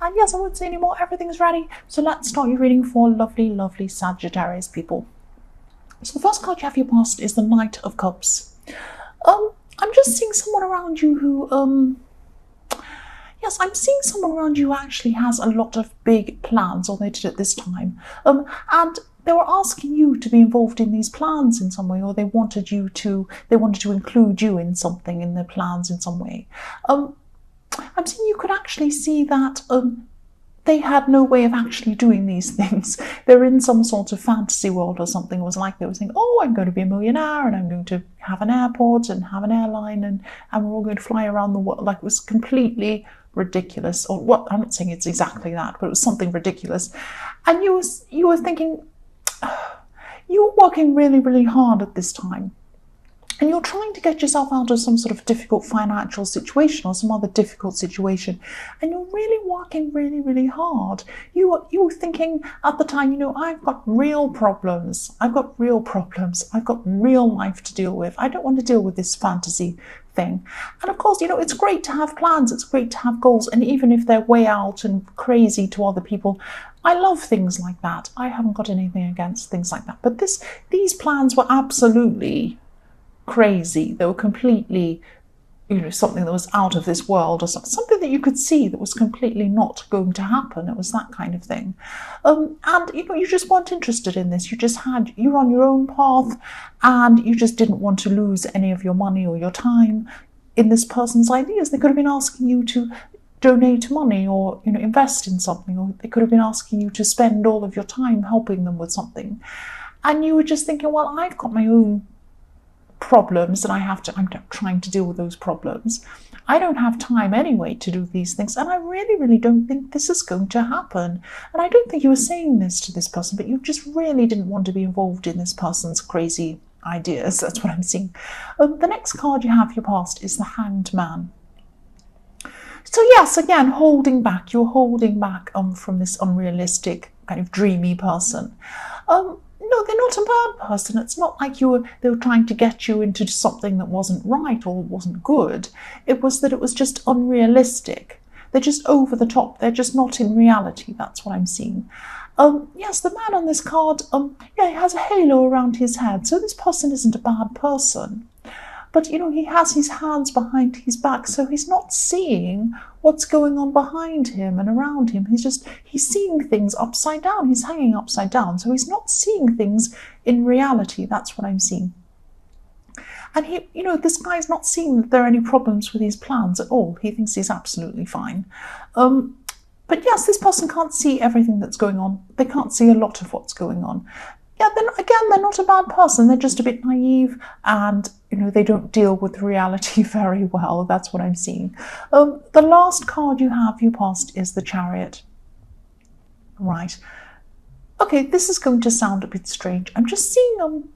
And yes, I won't say anymore. Everything's ready. So let's start your reading for lovely, lovely Sagittarius people. So the first card you have your past is the Knight of Cups. I'm just seeing someone around you who, yes, I'm seeing someone around you who actually has a lot of big plans, or they did at this time. And they were asking you to be involved in these plans in some way, or they wanted to include you in something, in their plans in some way. I'm seeing you could actually see that they had no way of actually doing these things. They're in some sort of fantasy world or something. It was like they were saying, oh, I'm going to be a millionaire and I'm going to have an airport and have an airline and we're all going to fly around the world. Like, it was completely ridiculous. Or what? I'm not saying it's exactly that, but it was something ridiculous. And you were thinking, you were working really, really hard at this time. And you're trying to get yourself out of some sort of difficult financial situation or some other difficult situation. And you're really working really, really hard. You were thinking at the time, I've got real problems. I've got real problems. I've got real life to deal with. I don't want to deal with this fantasy thing. And of course, it's great to have plans. It's great to have goals. And even if they're way out and crazy to other people, I love things like that. I haven't got anything against things like that. But these plans were absolutely crazy. They were completely, something that was out of this world, or something that you could see that was completely not going to happen. It was that kind of thing. And you just weren't interested in this. You were on your own path, and you just didn't want to lose any of your money or your time in this person's ideas. They could have been asking you to donate money or invest in something, or they could have been asking you to spend all of your time helping them with something. And you were just thinking, well, I've got my own problems and I'm trying to deal with those problems. I don't have time anyway to do these things, and I really, really don't think this is going to happen. And I don't think you were saying this to this person, but you just really didn't want to be involved in this person's crazy ideas. That's what I'm seeing. The next card you have your past is the Hanged Man. So yes, again, holding back. You're holding back from this unrealistic kind of dreamy person. No, they're not a bad person. It's not like they were trying to get you into something that wasn't right or wasn't good. It was that it was just unrealistic. They're just over the top. They're just not in reality. That's what I'm seeing. Yes, the man on this card, he has a halo around his head. So this person isn't a bad person. But, he has his hands behind his back, so he's not seeing what's going on behind him and around him. He's seeing things upside down. He's hanging upside down, so he's not seeing things in reality. That's what I'm seeing. And this guy's not seeing that there are any problems with his plans at all. He thinks he's absolutely fine. But yes, this person can't see everything that's going on. They can't see a lot of what's going on. Yeah, they're not a bad person. They're just a bit naive, and they don't deal with reality very well. That's what I'm seeing. The last card you have your past is the Chariot. Right. Okay, this is going to sound a bit strange. I'm just seeing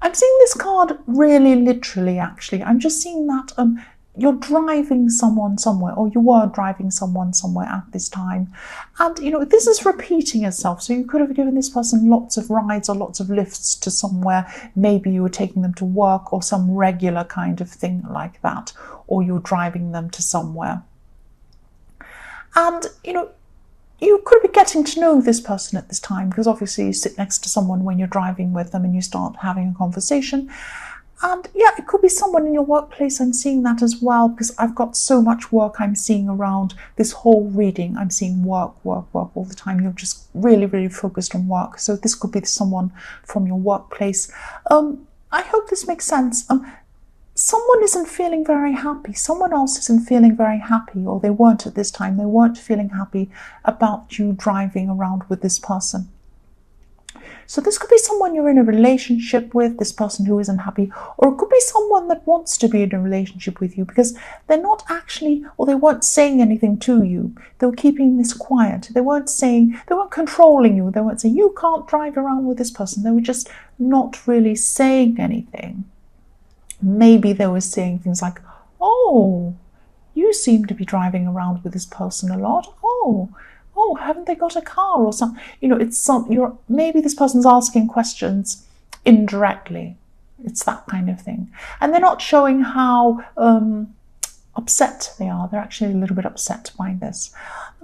this card really literally. Actually, I'm just seeing that you're driving someone somewhere, or you were driving someone somewhere at this time. And, this is repeating itself. So you could have given this person lots of rides or lots of lifts to somewhere. Maybe you were taking them to work or some regular kind of thing like that, or you're driving them to somewhere. And, you could be getting to know this person at this time, because obviously you sit next to someone when you're driving with them and you start having a conversation. And yeah, it could be someone in your workplace. I'm seeing that as well, because I've got so much work I'm seeing around this whole reading. I'm seeing work all the time. You're just really, really focused on work. So this could be someone from your workplace. I hope this makes sense. Someone isn't feeling very happy. Someone else isn't feeling very happy, or they weren't at this time. They weren't feeling happy about you driving around with this person. So this could be someone you're in a relationship with, this person who isn't happy, or it could be someone that wants to be in a relationship with you, because they're not actually, or they weren't saying anything to you. They were keeping this quiet. They weren't controlling you. They weren't saying, you can't drive around with this person. They were just not really saying anything. Maybe they were saying things like, oh, you seem to be driving around with this person a lot. Oh, haven't they got a car or something? Maybe this person's asking questions indirectly. It's that kind of thing. And they're not showing how upset they are. They're actually a little bit upset by this.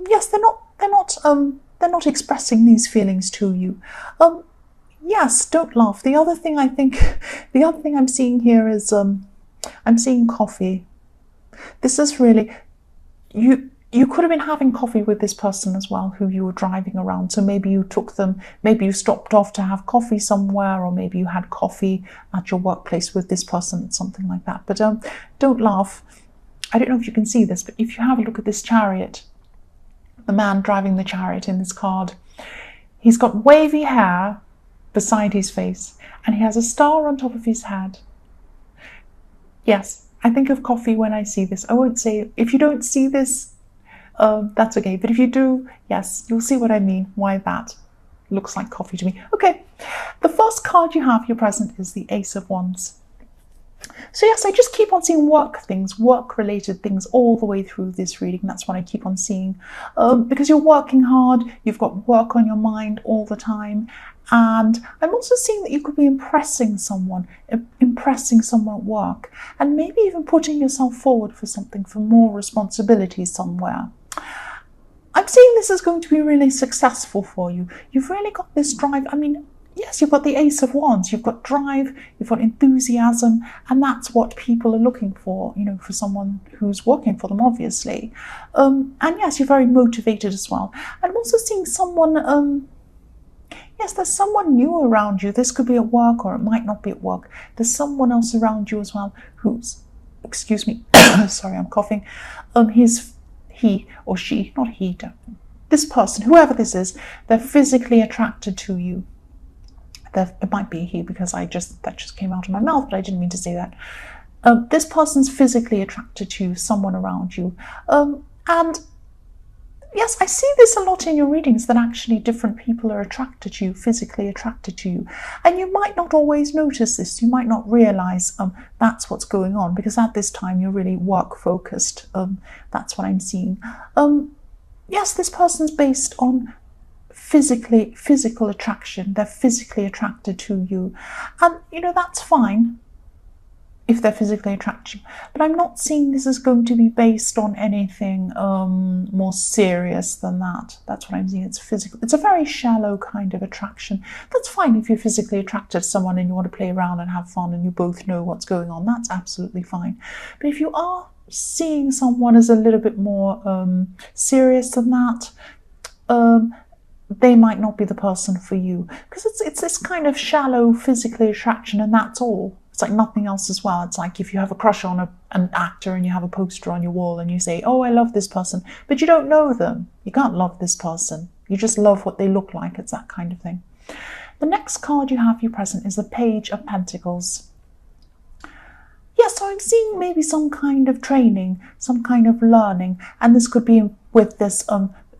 Yes, they're not expressing these feelings to you. Yes, don't laugh. The other thing I'm seeing here is I'm seeing coffee. This is really, you could have been having coffee with this person as well who you were driving around. So maybe you took them, maybe you stopped off to have coffee somewhere, or maybe you had coffee at your workplace with this person, something like that. But don't laugh. I don't know if you can see this, but if you have a look at this chariot, the man driving the chariot in this card, he's got wavy hair beside his face, and he has a star on top of his head. Yes, I think of coffee when I see this. I won't say, if you don't see this, that's okay. But if you do, yes, you'll see what I mean, why that looks like coffee to me. Okay, the first card you have, your present, is the Ace of Wands. So yes, I just keep on seeing work things, work-related things all the way through this reading. That's what I keep on seeing. Because you're working hard, you've got work on your mind all the time. And I'm also seeing that you could be impressing someone at work, and maybe even putting yourself forward for something, for more responsibility somewhere. I'm seeing this is going to be really successful for you. You've really got this drive. I mean, yes, you've got the Ace of Wands, you've got drive, you've got enthusiasm, and that's what people are looking for, you know, for someone who's working for them, obviously. And yes, you're very motivated as well. And I'm also seeing someone, yes, there's someone new around you. This could be at work, or it might not be at work. There's someone else around you as well who's, excuse me, sorry, I'm coughing. He or she, not he, this person, whoever this is, they're physically attracted to you. It might be he, because that just came out of my mouth, but I didn't mean to say that. This person's physically attracted to someone around you. And yes, I see this a lot in your readings, that actually different people are attracted to you, physically attracted to you. And you might not always notice this. You might not realize that's what's going on, because at this time you're really work focused. That's what I'm seeing. Yes, this person's based on physical attraction. They're physically attracted to you. And, you know, that's fine if they're physically attracted, but I'm not seeing this is going to be based on anything more serious than that. That's what I'm seeing. It's physical. It's a very shallow kind of attraction. That's fine if you're physically attracted to someone and you want to play around and have fun and you both know what's going on. That's absolutely fine. But if you are seeing someone as a little bit more serious than that, they might not be the person for you, because it's this kind of shallow physical attraction, and that's all. It's like nothing else as well. It's like if you have a crush on an actor and you have a poster on your wall and you say, oh, I love this person, but you don't know them. You can't love this person. You just love what they look like. It's that kind of thing. The next card you have, your present, is the Page of Pentacles. Yeah, so I'm seeing maybe some kind of training, some kind of learning, and this could be with this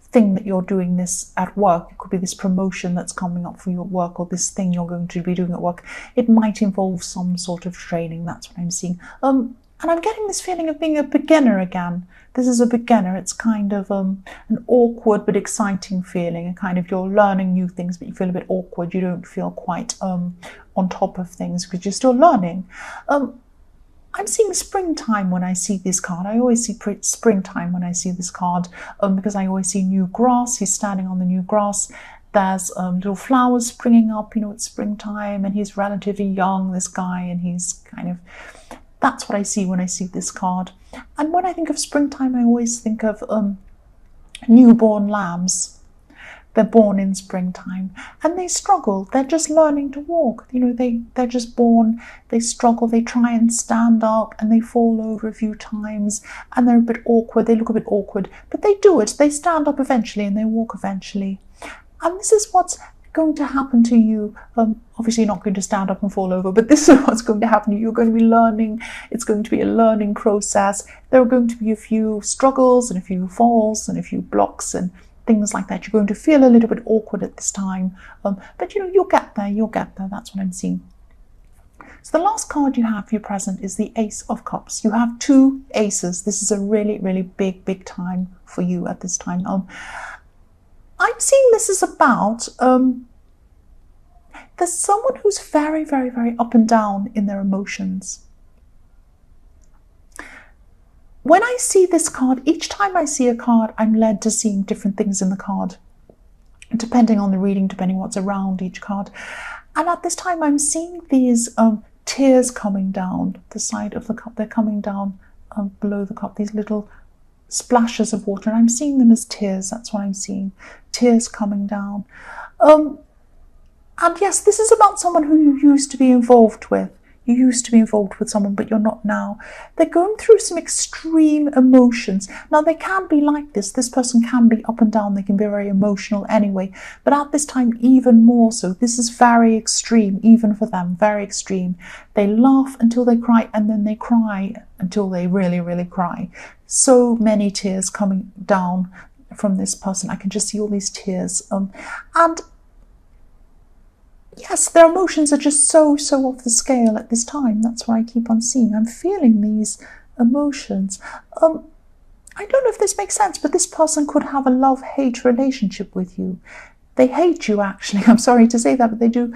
thing that you're doing this at work. It could be this promotion that's coming up for your work, or this thing you're going to be doing at work. It might involve some sort of training. That's what I'm seeing. And I'm getting this feeling of being a beginner again. This is a beginner. It's kind of an awkward but exciting feeling. A kind of, you're learning new things, but you feel a bit awkward. You don't feel quite on top of things because you're still learning. I'm seeing springtime when I see this card. I always see springtime when I see this card, because I always see new grass. He's standing on the new grass. There's little flowers springing up. You know, it's springtime, and he's relatively young, this guy, and he's kind of... That's what I see when I see this card. And when I think of springtime, I always think of newborn lambs. They're born in springtime and they struggle. They're just learning to walk. You know, they're just born, they struggle, they try and stand up and they fall over a few times and they're a bit awkward. They look a bit awkward, but they do it. They stand up eventually and they walk eventually. And this is what's going to happen to you. Obviously you're not going to stand up and fall over, but this is what's going to happen to you. You're going to be learning. It's going to be a learning process. There are going to be a few struggles and a few falls and a few blocks and things like that. You're going to feel a little bit awkward at this time, but you know, you'll get there. That's what I'm seeing. So the last card you have for your present is the Ace of Cups. You have two aces. This is a really, really big time for you at this time. I'm seeing this is about, there's someone who's very, very up and down in their emotions. when I see this card, each time I see a card, I'm led to seeing different things in the card, depending on the reading, depending what's around each card. And at this time, I'm seeing these tears coming down the side of the cup. They're coming down below the cup, these little splashes of water, and I'm seeing them as tears. That's what I'm seeing, tears coming down. And yes, this is about someone who you used to be involved with. You used to be involved with someone, but you're not now. They're going through some extreme emotions. Now, they can be like this. This person can be up and down. They can be very emotional anyway. But at this time, even more so. This is very extreme, even for them, very extreme. They laugh until they cry, and then they cry until they really, really cry. So many tears coming down from this person. I can just see all these tears. And yes, their emotions are just so off the scale at this time. That's what I keep on seeing. I'm feeling these emotions. I don't know if this makes sense, but this person could have a love-hate relationship with you. They hate you, actually. I'm sorry to say that, but they do.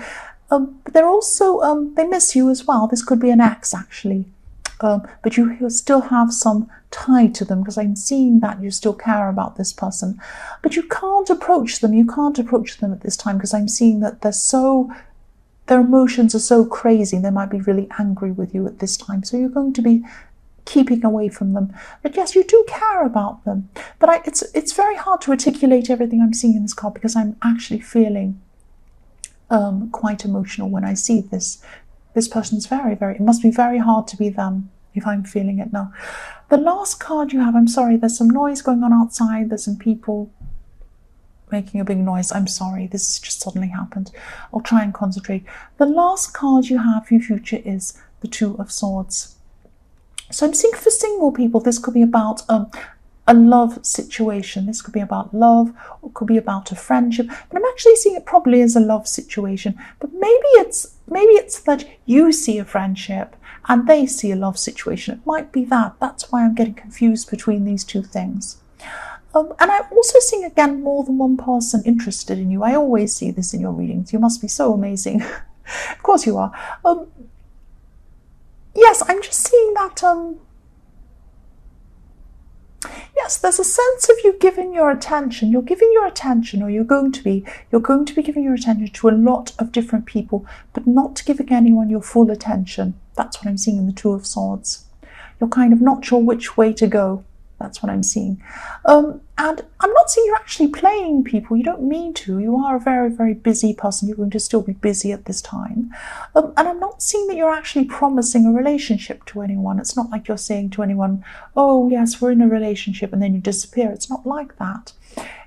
But they're also, they miss you as well. This could be an ex, actually. But you still have some tie to them, because I'm seeing that you still care about this person. But you can't approach them. You can't approach them at this time, because I'm seeing that their emotions are so crazy. They might be really angry with you at this time. So you're going to be keeping away from them. But yes, you do care about them. But it's very hard to articulate everything I'm seeing in this card, because I'm actually feeling quite emotional when I see this. This person's it must be very hard to be them, if I'm feeling it now. The last card you have, I'm sorry, there's some noise going on outside. There's some people making a big noise. I'm sorry, this just suddenly happened. I'll try and concentrate. The last card you have for your future is the Two of Swords. So I'm seeing for single people, this could be about a love situation. This could be about love, or it could be about a friendship. But I'm actually seeing it probably as a love situation. But maybe it's that you see a friendship and they see a love situation. It might be that. That's why I'm getting confused between these two things. And I'm also seeing, again, more than one person interested in you. I always see this in your readings. You must be so amazing. Of course you are. Yes, I'm just seeing that... Yes, there's a sense of you giving your attention. You're giving your attention, or you're going to be giving your attention to a lot of different people, but not giving anyone your full attention. That's what I'm seeing in the Two of Swords. You're kind of not sure which way to go. That's what I'm seeing. And I'm not seeing you're actually playing people. You don't mean to. You are a very, very busy person. You're going to still be busy at this time. And I'm not seeing that you're actually promising a relationship to anyone. It's not like you're saying to anyone, oh, yes, we're in a relationship, and then you disappear. It's not like that.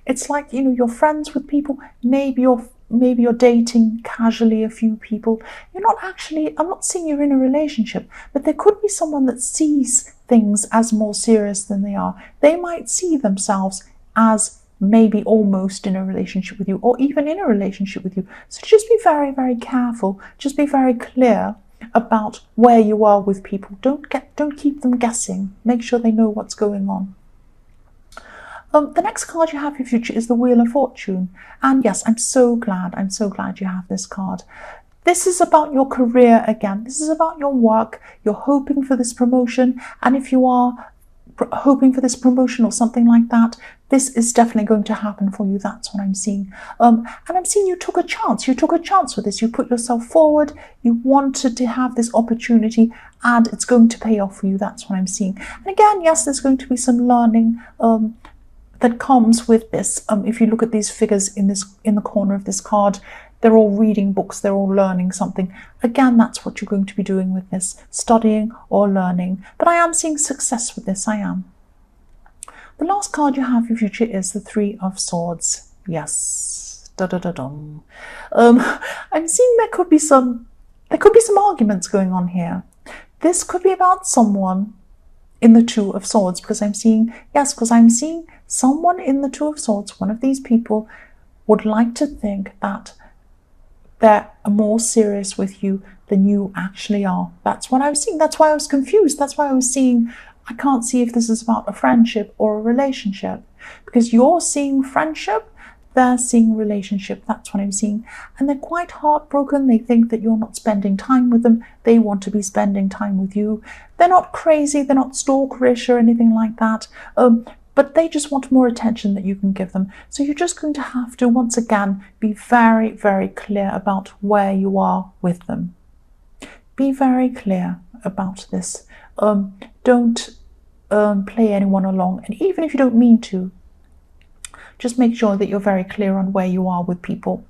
It's like, you're friends with people. Maybe you're dating casually a few people. I'm not saying you're in a relationship, but there could be someone that sees things as more serious than they are. They might see themselves as maybe almost in a relationship with you, or even in a relationship with you. So just be very, very careful. Just be very clear about where you are with people. Don't keep them guessing. Make sure they know what's going on. The next card you have for your future is the Wheel of Fortune. And yes, I'm so glad you have this card. This is about your career again. This is about your work. You're hoping for this promotion. And if you are hoping for this promotion or something like that, this is definitely going to happen for you. That's what I'm seeing. And I'm seeing you took a chance. You took a chance with this. You put yourself forward. You wanted to have this opportunity, and it's going to pay off for you. That's what I'm seeing. And again, yes, there's going to be some learning that comes with this. If you look at these figures in the corner of this card, they're all reading books, they're all learning something. Again, that's what you're going to be doing with this, studying or learning. But I am seeing success with this, I am. The last card you have for your future is the Three of Swords. Yes. Da-da-da-dum. I'm seeing there could be some arguments going on here. This could be about someone in the Two of Swords, because I'm seeing someone in the Two of Swords. One of these people would like to think that they're more serious with you than you actually are. That's what I was seeing. That's why I was confused. That's why I was seeing, I can't see if this is about a friendship or a relationship, because you're seeing friendship, they're seeing relationship. That's what I'm seeing. And they're quite heartbroken. They think that you're not spending time with them. They want to be spending time with you. They're not crazy. They're not stalkerish or anything like that. But they just want more attention that you can give them. So you're just going to have to, once again, be very, very clear about where you are with them. Be very clear about this. Don't play anyone along. And even if you don't mean to, just make sure that you're very clear on where you are with people.